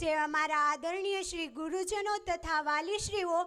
જે અમારા આદરણીય શ્રી ગુરુજનો તથા વાલીશ્રીઓ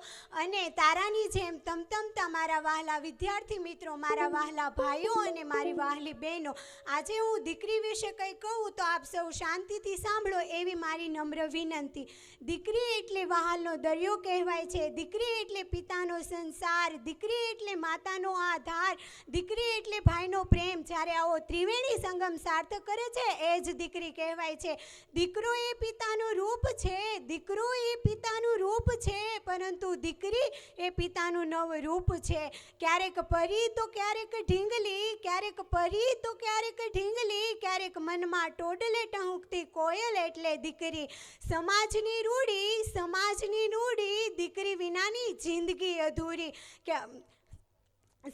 અને તારાની જેમ તમતમતા મારા વહાલા વિદ્યાર્થી મિત્રો, મારા વહાલા ભાઈઓ અને મારી વહાલી બહેનો, આજે હું દીકરી વિશે કંઈ કહું તો આપ સૌ શાંતિથી સાંભળો એવી મારી નમ્ર વિનંતી. દીકરી એટલે વહાલનો દરિયો કહેવાય છે. દીકરી એટલે પિતાનો સંસાર. દીકરી એટલે માતાનો આધાર. દીકરી એટલે ભાઈનો પ્રેમ. જ્યારે આવો ત્રિવેણી સંગમ સાર્થક કરે છે એ જ દીકરી કહેવાય છે. દીકરો એ પિતાનું રૂપ છે. દીકરો એ પિતાનું રૂપ છે, પરંતુ દીકરી એ પિતાનું નવ રૂપ છે. ક્યારેક પરી તો ક્યારેક ઢીંગલી, ક્યારેક પરી તો ક્યારેક ઢીંગલી, ક્યારેક મનમાં ટોડલે ટહુકતી કોયલ એટલે દીકરી. સમાજની રૂઢી, સમાજની રૂઢી, દીકરી વિનાની જિંદગી અધૂરી.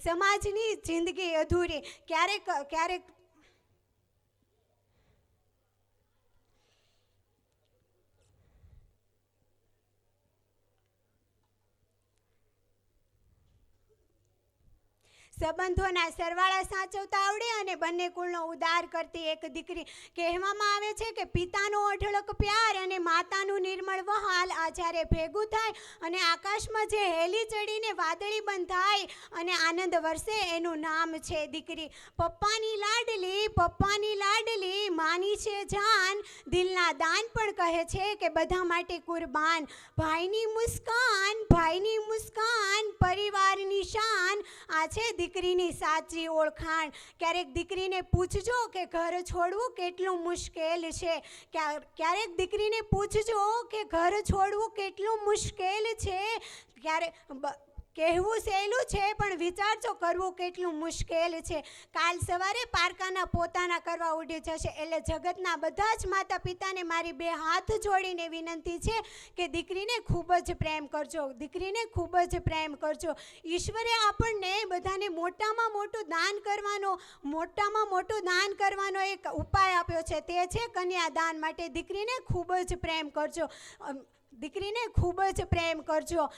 સમાજની જિંદગી અધૂરી. ક્યારેક સંબંધોના સરવાળા સાચવતા આવડે અને બંને કુળનો ઉદ્ધાર કરતી એક દીકરી. કહેવામાં આવે છે કે પિતાનો અઢળક પ્યાર અને માતાનું નિર્મળ વહાલ આ જ્યારે ભેગું થાય અને આકાશમાં જે હેલી ચડીને વાદળી બંધાય અને આનંદ વરસે એનું નામ છે દીકરી. પપ્પાની લાડલી, પપ્પાની લાડલી, માની છે જાન, દિલના દાન પણ કહે છે કે બધા માટે કુરબાન. ભાઈની મુસ્કાન, ભાઈની મુસ્કાન, પરિવારની શાન, આ છે દીકરીની સાચી ઓળખાણ. ક્યારેક દીકરીને પૂછજો કે ઘર છોડવું કેટલું મુશ્કેલ છે. ક્યારેક દીકરીને પૂછજો કે ઘર છોડવું કેટલું મુશ્કેલ છે. કહેવું સહેલું છે પણ વિચારજો કરવું કેટલું મુશ્કેલ છે. કાલ સવારે પારકાના પોતાના કરવા ઉડી જશે. એટલે જગતના બધા જ માતા પિતાને મારી બે હાથ જોડીને વિનંતી છે કે દીકરીને ખૂબ જ પ્રેમ કરજો, દીકરીને ખૂબ જ પ્રેમ કરજો. ઈશ્વરે આપણને બધાને મોટામાં મોટું દાન કરવાનો એક ઉપાય આપ્યો છે, તે છે કન્યાદાન. માટે દીકરીને ખૂબ જ પ્રેમ કરજો, દીકરીને ખૂબ જ પ્રેમ કરજો.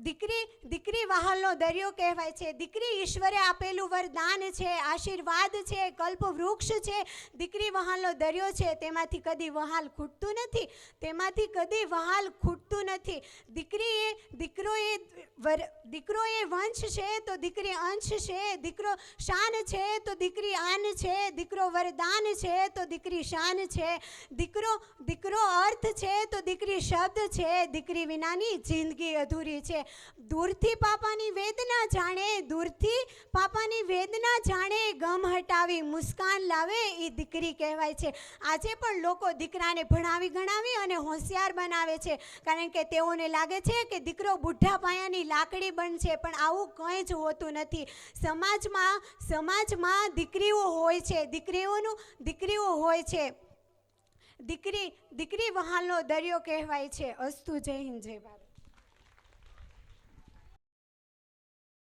દીકરી વહાલનો દરિયો કહેવાય છે. દીકરી ઈશ્વરે આપેલું વરદાન છે, આશીર્વાદ છે, કલ્પ વૃક્ષ છે. દીકરી વહાલનો દરિયો છે, તેમાંથી કદી વહાલ ખૂટતું નથી, તેમાંથી કદી વહાલ ખૂટતું નથી. દીકરો એ વંશ છે તો દીકરી અંશ છે. દીકરો શાન છે તો દીકરી આન છે. દીકરો વરદાન છે તો દીકરી શાન છે. દીકરો અર્થ છે તો દીકરી શબ્દ છે. દીકરી વિનાની જિંદગી અધૂરી છે. દૂરથી પાપાની વેદના જાણે, દૂરથી પાપાની વેદના જાણે, ગમ હટાવી મુસ્કાન લાવે એ દીકરી કહેવાય છે. આજે પણ લોકો દીકરાને ભણાવી ગણાવી અને હોશિયાર બનાવે છે, કારણ કે તેઓને લાગે છે કે દીકરો બુઢા પાયાની લાકડી બનશે, પણ આવું કંઈ જ હોતું નથી. સમાજમાં દીકરીઓ હોય છે, દીકરીઓ હોય છે. દીકરી વહાલનો દરિયો કહેવાય છે. અસ્તુ. જય હિન્દ, જય ભારત.